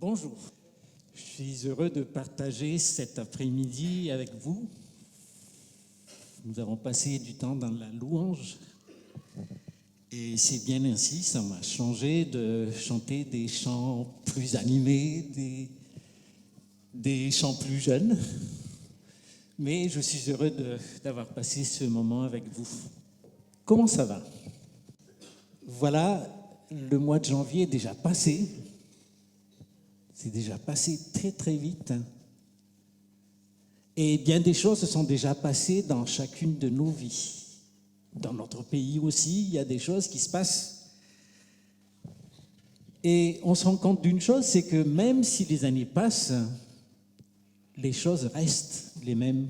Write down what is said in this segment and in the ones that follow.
Bonjour, je suis heureux de partager cet après-midi avec vous. Nous avons passé du temps dans la louange et c'est bien ainsi, ça m'a changé de chanter des chants plus animés, des chants plus jeunes. Mais je suis heureux d'avoir passé ce moment avec vous. Comment ça va? Voilà, le mois de janvier est déjà passé. C'est déjà passé très très vite. Et bien des choses se sont déjà passées dans chacune de nos vies. Dans notre pays aussi, il y a des choses qui se passent. Et on se rend compte d'une chose, c'est que même si les années passent, les choses restent les mêmes.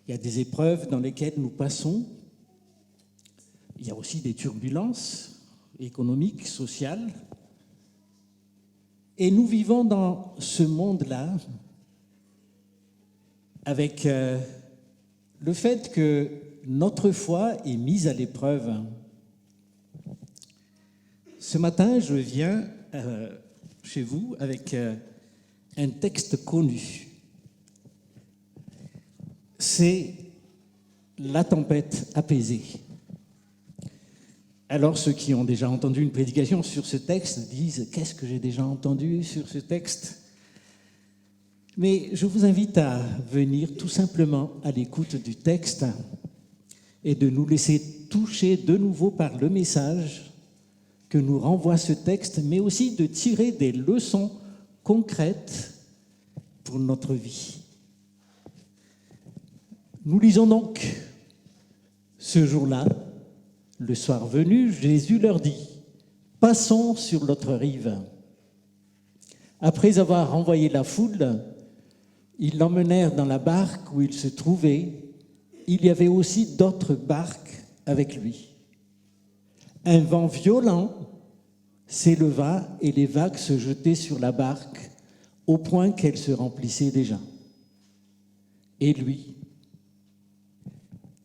Il y a des épreuves dans lesquelles nous passons. Il y a aussi des turbulences économiques, sociales. Et nous vivons dans ce monde-là avec le fait que notre foi est mise à l'épreuve. Ce matin, je viens chez vous avec un texte connu. C'est la tempête apaisée. Alors ceux qui ont déjà entendu une prédication sur ce texte disent « Qu'est-ce que j'ai déjà entendu sur ce texte ?» Mais je vous invite à venir tout simplement à l'écoute du texte et de nous laisser toucher de nouveau par le message que nous renvoie ce texte, mais aussi de tirer des leçons concrètes pour notre vie. Nous lisons donc ce jour-là. Le soir venu, Jésus leur dit « Passons sur l'autre rive ». Après avoir renvoyé la foule, ils l'emmenèrent dans la barque où il se trouvait. Il y avait aussi d'autres barques avec lui. Un vent violent s'éleva et les vagues se jetaient sur la barque au point qu'elle se remplissait déjà. Et lui,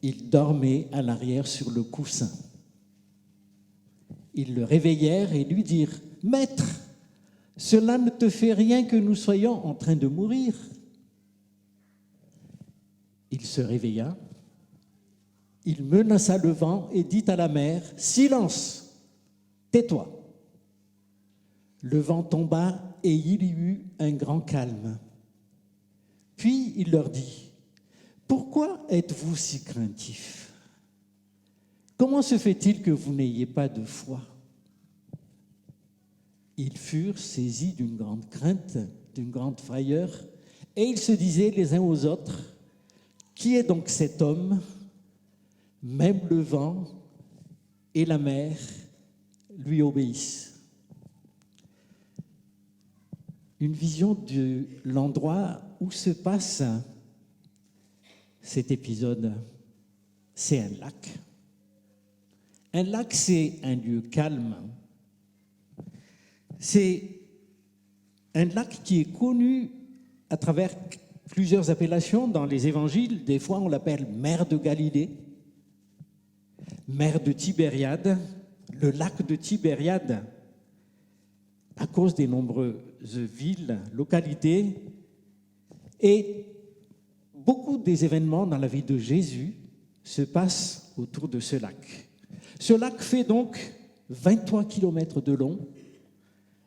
il dormait à l'arrière sur le coussin. Ils le réveillèrent et lui dirent « Maître, cela ne te fait rien que nous soyons en train de mourir ?» Il se réveilla, il menaça le vent et dit à la mer « Silence, tais-toi !» Le vent tomba et il y eut un grand calme. Puis il leur dit « Pourquoi êtes-vous si craintifs ? Comment se fait-il que vous n'ayez pas de foi ?» Ils furent saisis d'une grande crainte, d'une grande frayeur, et ils se disaient les uns aux autres, « Qui est donc cet homme ? Même le vent et la mer lui obéissent. » Une vision de l'endroit où se passe cet épisode, c'est un lac. Un lac, c'est un lieu calme. C'est un lac qui est connu à travers plusieurs appellations dans les évangiles. Des fois, on l'appelle mer de Galilée, mer de Tibériade, le lac de Tibériade, à cause des nombreuses villes, localités. Et beaucoup des événements dans la vie de Jésus se passent autour de ce lac. Ce lac fait donc 23 km de long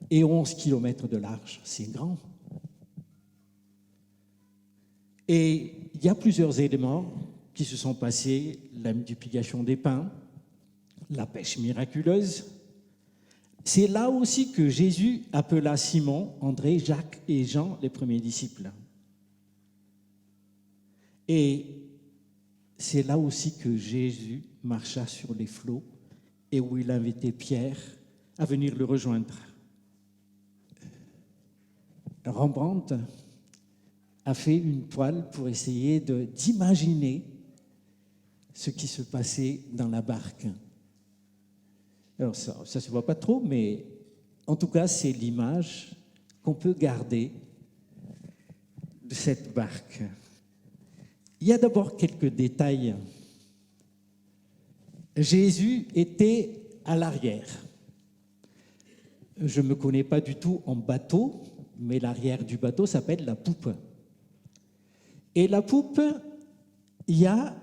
et 11 km de large. C'est grand. Et il y a plusieurs éléments qui se sont passés, la multiplication des pains, la pêche miraculeuse. C'est là aussi que Jésus appela Simon, André, Jacques et Jean, les premiers disciples. Et c'est là aussi que Jésus marcha sur les flots et où il invitait Pierre à venir le rejoindre. Rembrandt a fait une toile pour essayer d'imaginer ce qui se passait dans la barque. Alors ça ne se voit pas trop, mais en tout cas, c'est l'image qu'on peut garder de cette barque. Il y a d'abord quelques détails. Jésus était à l'arrière. je ne me connais pas du tout en bateau, mais l'arrière du bateau s'appelle la poupe. Et la poupe, il y a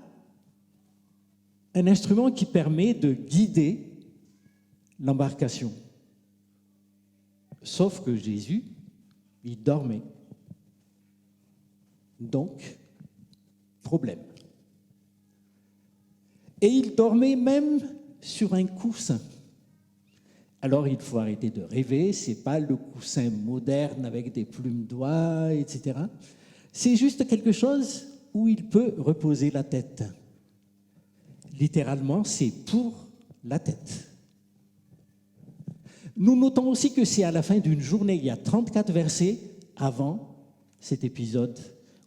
un instrument qui permet de guider l'embarcation. Sauf que Jésus, il dormait. Donc, problème. Et il dormait même sur un coussin. Alors, il faut arrêter de rêver, ce n'est pas le coussin moderne avec des plumes d'oie, etc. C'est juste quelque chose où il peut reposer la tête. Littéralement, c'est pour la tête. Nous notons aussi que c'est à la fin d'une journée, il y a 34 versets avant cet épisode,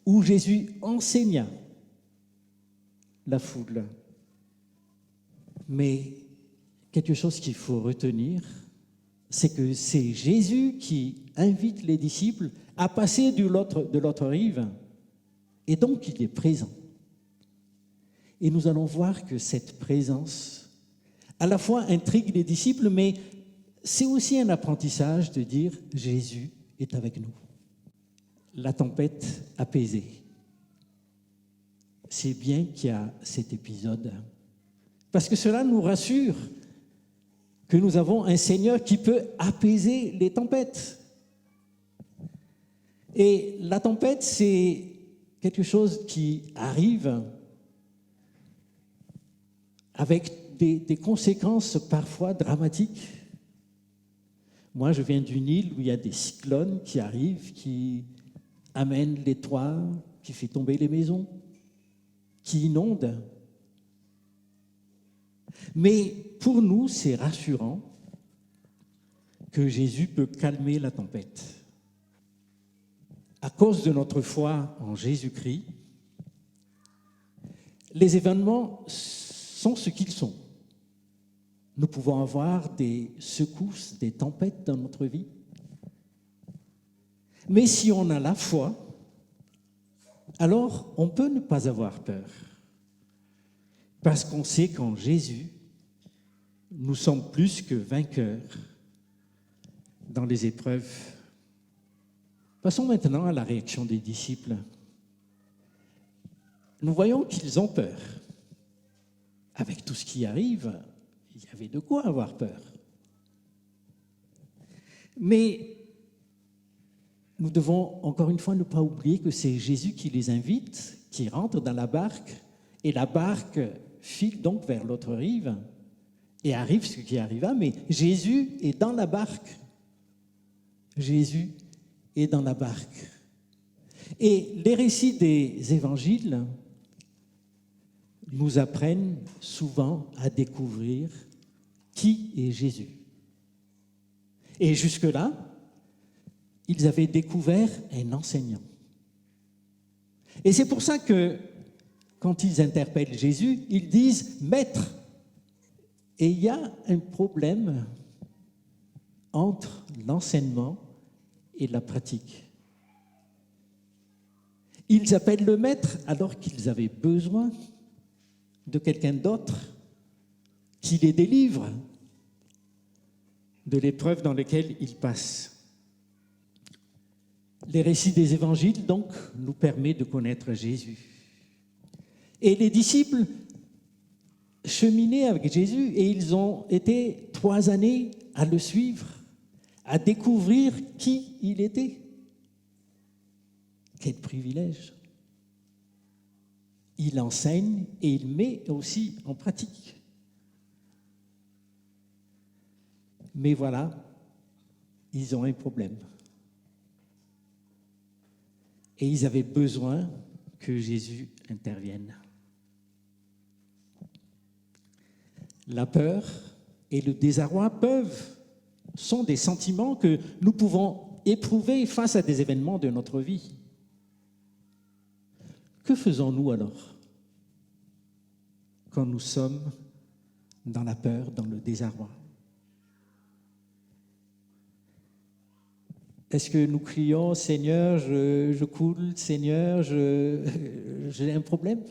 où Jésus enseigna la foule. Mais quelque chose qu'il faut retenir, c'est que c'est Jésus qui invite les disciples à passer de l'autre rive, et donc il est présent. Et nous allons voir que cette présence, à la fois intrigue les disciples, mais c'est aussi un apprentissage de dire « Jésus est avec nous ». La tempête apaisée. C'est bien qu'il y a cet épisode, parce que cela nous rassure que nous avons un Seigneur qui peut apaiser les tempêtes. Et la tempête, c'est quelque chose qui arrive avec des conséquences parfois dramatiques. Moi, je viens d'une île où il y a des cyclones qui arrivent, qui amènent les toits, qui font tomber les maisons, qui inondent. Mais pour nous, c'est rassurant que Jésus peut calmer la tempête. À cause de notre foi en Jésus-Christ, les événements sont ce qu'ils sont. Nous pouvons avoir des secousses, des tempêtes dans notre vie. Mais si on a la foi, alors on peut ne pas avoir peur. Parce qu'on sait qu'en Jésus, nous sommes plus que vainqueurs dans les épreuves. Passons maintenant à la réaction des disciples. Nous voyons qu'ils ont peur. Avec tout ce qui arrive, il y avait de quoi avoir peur. Mais nous devons encore une fois ne pas oublier que c'est Jésus qui les invite, qui rentre dans la barque, et la barque file donc vers l'autre rive, et arrive ce qui arriva, mais Jésus est dans la barque. Jésus est dans la barque. Et les récits des évangiles nous apprennent souvent à découvrir qui est Jésus. Et jusque-là, ils avaient découvert un enseignant. Et c'est pour ça que, quand ils interpellent Jésus, ils disent « Maître ». Et il y a un problème entre l'enseignement et la pratique. Ils appellent le maître alors qu'ils avaient besoin de quelqu'un d'autre qui les délivre de l'épreuve dans laquelle ils passent. Les récits des évangiles, donc, nous permettent de connaître Jésus. Et les disciples cheminaient avec Jésus et ils ont été 3 années à le suivre, à découvrir qui il était. Quel privilège! Il enseigne et il met aussi en pratique. Mais voilà, ils ont un problème. Et ils avaient besoin que Jésus intervienne. La peur et le désarroi sont des sentiments que nous pouvons éprouver face à des événements de notre vie. Que faisons-nous alors quand nous sommes dans la peur, dans le désarroi? Est-ce que nous crions « Seigneur, je coule, Seigneur, j'ai un problème »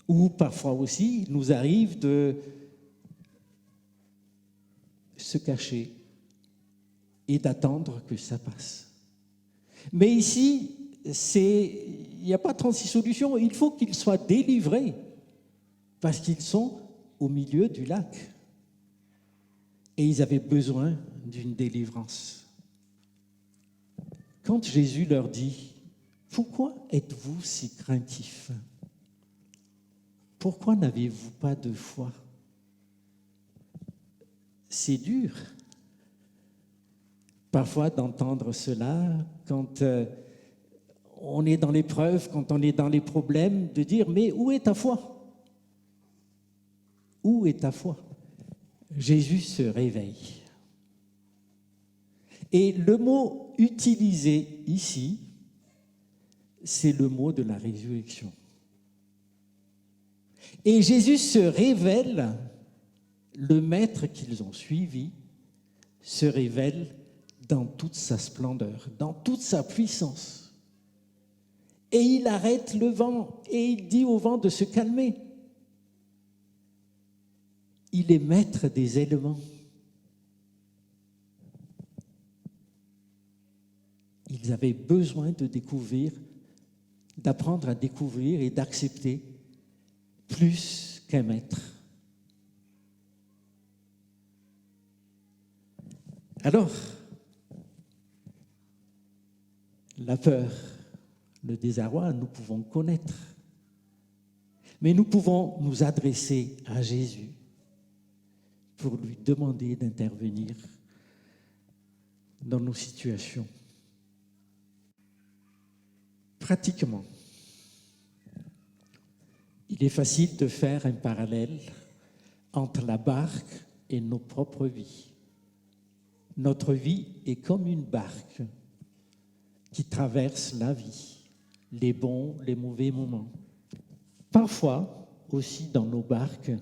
Ou parfois aussi, il nous arrive de se cacher et d'attendre que ça passe. Mais ici, il n'y a pas 36 solutions, il faut qu'ils soient délivrés parce qu'ils sont au milieu du lac. Et ils avaient besoin d'une délivrance. Quand Jésus leur dit « Pourquoi êtes-vous si craintifs ? Pourquoi n'avez-vous pas de foi ?» C'est dur parfois d'entendre cela quand on est dans l'épreuve, quand on est dans les problèmes, de dire « Mais où est ta foi ? Où est ta foi ?» Jésus se réveille. Et le mot utilisé ici, c'est le mot de la résurrection. Et Jésus se révèle, le maître qu'ils ont suivi se révèle dans toute sa splendeur, dans toute sa puissance. Et il arrête le vent et il dit au vent de se calmer. Il est maître des éléments. Ils avaient besoin de découvrir, d'apprendre à découvrir et d'accepter plus qu'un maître. Alors, la peur, le désarroi, nous pouvons connaître. Mais nous pouvons nous adresser à Jésus pour lui demander d'intervenir dans nos situations. Pratiquement, il est facile de faire un parallèle entre la barque et nos propres vies. Notre vie est comme une barque qui traverse la vie, les bons, les mauvais moments. Parfois, aussi dans nos barques,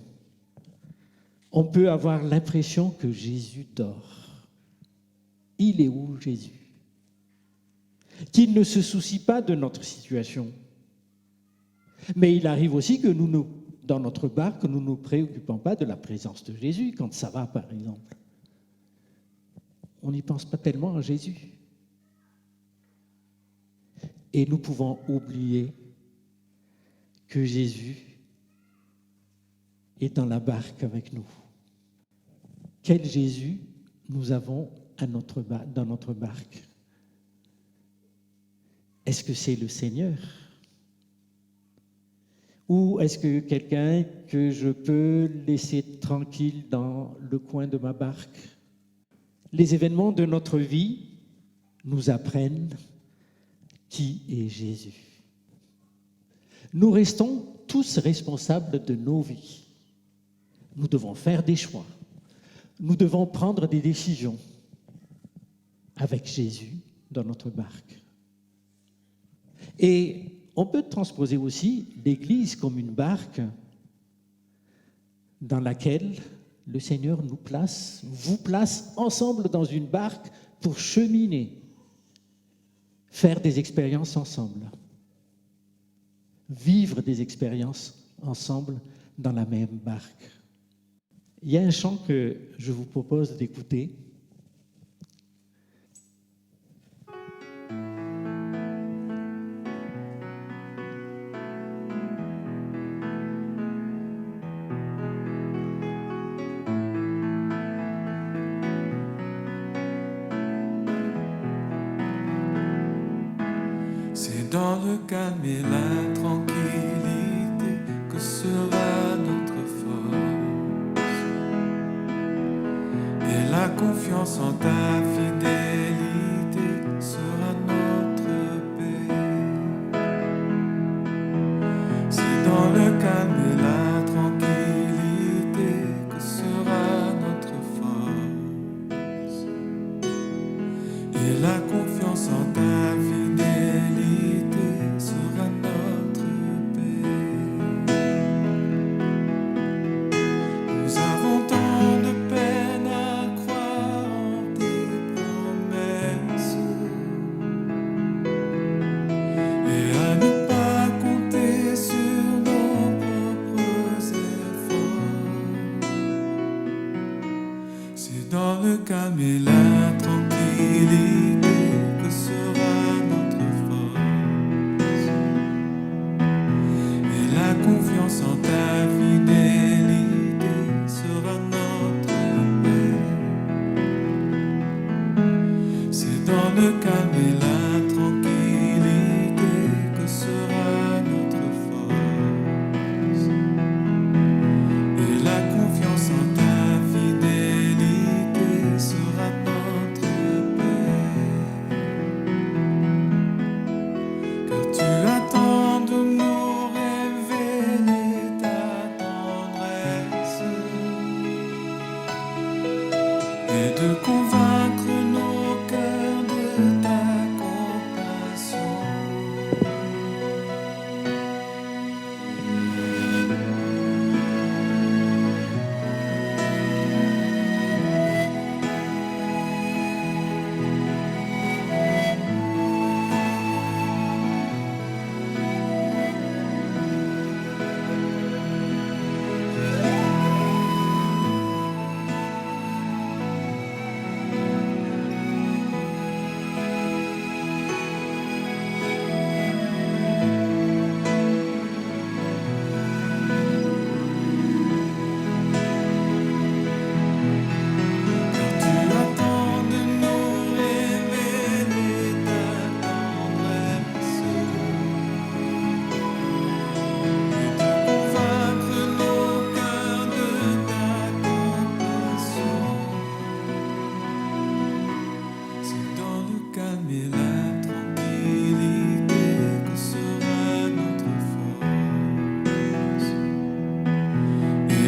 on peut avoir l'impression que Jésus dort. Il est où, Jésus ? Qu'il ne se soucie pas de notre situation. Mais il arrive aussi que dans notre barque, nous ne nous préoccupons pas de la présence de Jésus, quand ça va, par exemple. On n'y pense pas tellement à Jésus. Et nous pouvons oublier que Jésus est dans la barque avec nous. Quel Jésus nous avons dans notre barque ? Est-ce que c'est le Seigneur ? Ou est-ce que quelqu'un que je peux laisser tranquille dans le coin de ma barque ? Les événements de notre vie nous apprennent qui est Jésus. Nous restons tous responsables de nos vies. Nous devons faire des choix. Nous devons prendre des décisions avec Jésus dans notre barque. Et on peut transposer aussi l'Église comme une barque dans laquelle le Seigneur vous place ensemble dans une barque pour cheminer, faire des expériences ensemble, vivre des expériences ensemble dans la même barque. Il y a un chant que je vous propose d'écouter. C'est dans le calme et la tranquillité que sera notre force. Et la confiance en ta fidélité sera notre paix. C'est dans le calme et la tranquillité que sera notre force. Et la confiance en ta fidélité sera notre paix. Nous avons tant de peine à croire en tes promesses. C'est dans le calme et la tranquillité que sera notre force. Et la confiance en ta fidélité sera notre paix. C'est dans le calme et la tranquillité que sera notre force. Et la confiance en ta fidélité sera notre paix. Car tu attends de nous révéler ta tendresse et de convaincre nos cœurs de ta compassion.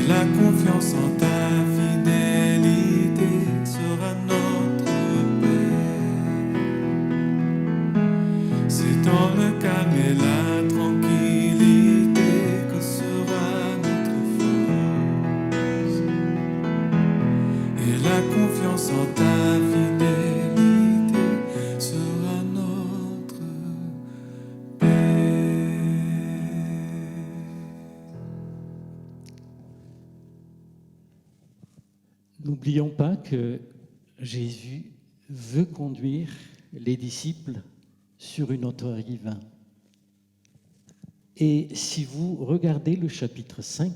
La confiance en ta fidélité sera notre paix. C'est dans le calme et la tranquillité que sera notre force. Et la confiance en ta fidélité sera notre paix. N'oublions pas que Jésus veut conduire les disciples sur une autre rive. Et si vous regardez le chapitre 5,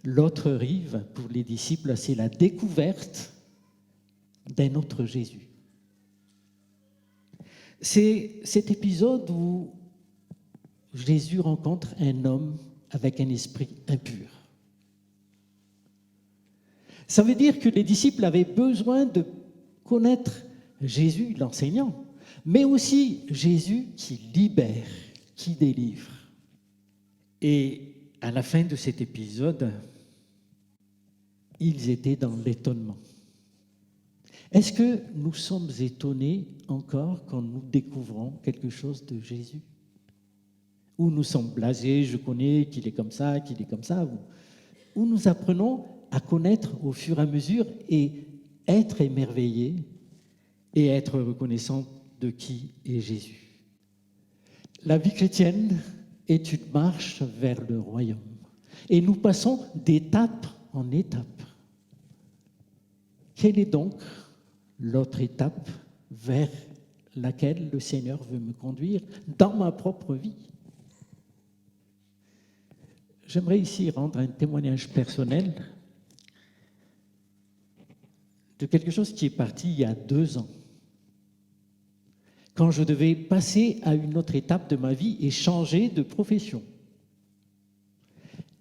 l'autre rive pour les disciples, c'est la découverte d'un autre Jésus. C'est cet épisode où Jésus rencontre un homme avec un esprit impur. Ça veut dire que les disciples avaient besoin de connaître Jésus, l'enseignant, mais aussi Jésus qui libère, qui délivre. Et à la fin de cet épisode, ils étaient dans l'étonnement. Est-ce que nous sommes étonnés encore quand nous découvrons quelque chose de Jésus? Ou nous sommes blasés, je connais qu'il est comme ça, ou nous apprenons à connaître au fur et à mesure et être émerveillés et être reconnaissants de qui est Jésus. La vie chrétienne est une marche vers le royaume et nous passons d'étape en étape. Quelle est donc l'autre étape vers laquelle le Seigneur veut me conduire dans ma propre vie? J'aimerais ici rendre un témoignage personnel de quelque chose qui est parti il y a 2 ans, quand je devais passer à une autre étape de ma vie et changer de profession.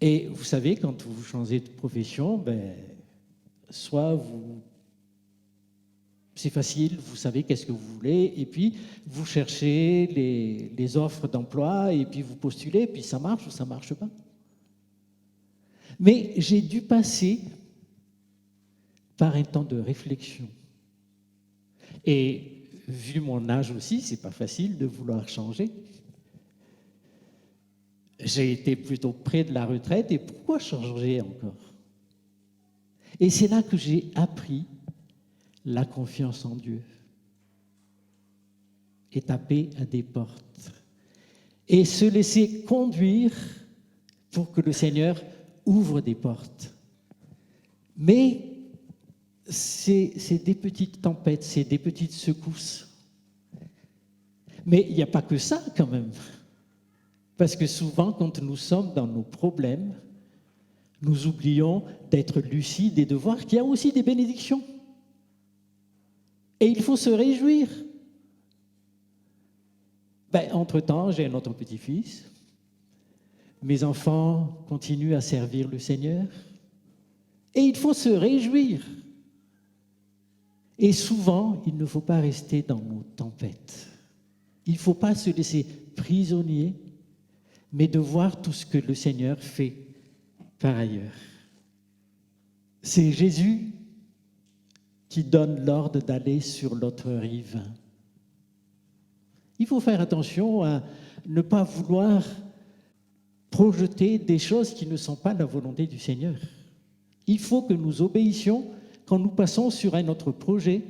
Et vous savez, quand vous changez de profession, soit c'est facile, vous savez qu'est-ce que vous voulez, et puis vous cherchez les offres d'emploi, et puis vous postulez, et puis ça marche ou ça ne marche pas. Mais j'ai dû passer par un temps de réflexion. Et vu mon âge aussi, c'est pas facile de vouloir changer. J'ai été plutôt près de la retraite, et pourquoi changer encore? Et c'est là que j'ai appris la confiance en Dieu et taper à des portes et se laisser conduire pour que le Seigneur ouvre des portes. Mais c'est des petites tempêtes, c'est des petites secousses. Mais il n'y a pas que ça quand même. Parce que souvent, quand nous sommes dans nos problèmes, nous oublions d'être lucides et de voir qu'il y a aussi des bénédictions. Et il faut se réjouir. Entre-temps, j'ai un autre petit-fils. Mes enfants continuent à servir le Seigneur. Et il faut se réjouir. Et souvent, il ne faut pas rester dans nos tempêtes. Il ne faut pas se laisser prisonnier, mais de voir tout ce que le Seigneur fait par ailleurs. C'est Jésus qui donne l'ordre d'aller sur l'autre rive. Il faut faire attention à ne pas vouloir projeter des choses qui ne sont pas la volonté du Seigneur. Il faut que nous obéissions quand nous passons sur un autre projet,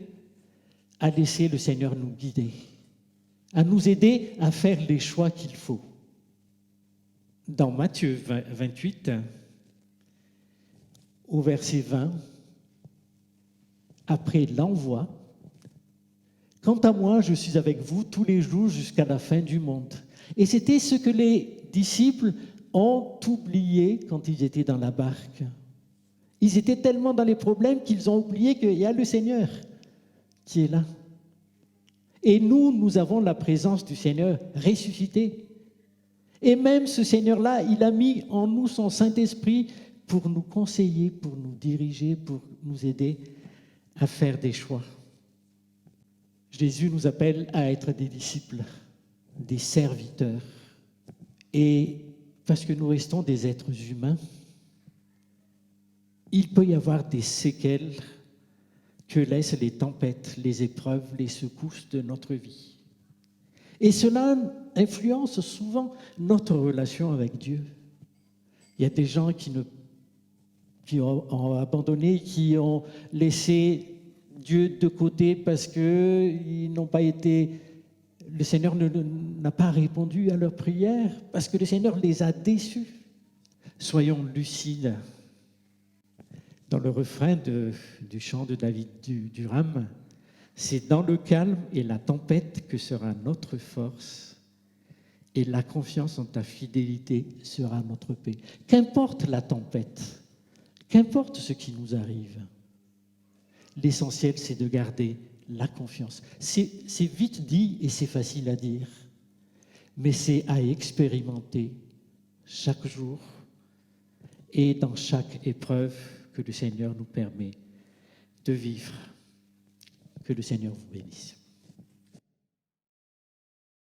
à laisser le Seigneur nous guider, à nous aider à faire les choix qu'il faut. Dans Matthieu 28, au verset 20, après l'envoi, « Quant à moi, je suis avec vous tous les jours jusqu'à la fin du monde. » Et c'était ce que les disciples ont oublié quand ils étaient dans la barque. Ils étaient tellement dans les problèmes qu'ils ont oublié qu'il y a le Seigneur qui est là. Et nous avons la présence du Seigneur ressuscité. Et même ce Seigneur-là, il a mis en nous son Saint-Esprit pour nous conseiller, pour nous diriger, pour nous aider à faire des choix. Jésus nous appelle à être des disciples, des serviteurs. Et parce que nous restons des êtres humains, il peut y avoir des séquelles que laissent les tempêtes, les épreuves, les secousses de notre vie. Et cela influence souvent notre relation avec Dieu. Il y a des gens qui ont abandonné, qui ont laissé Dieu de côté parce qu'ils n'ont pas été... Le Seigneur n'a pas répondu à leurs prières parce que le Seigneur les a déçus. Soyons lucides. Dans le refrain du chant de David Durham, c'est dans le calme et la tempête que sera notre force, et la confiance en ta fidélité sera notre paix. Qu'importe la tempête, qu'importe ce qui nous arrive, l'essentiel c'est de garder la confiance. C'est vite dit et c'est facile à dire, mais c'est à expérimenter chaque jour et dans chaque épreuve que le Seigneur nous permet de vivre. Que le Seigneur vous bénisse.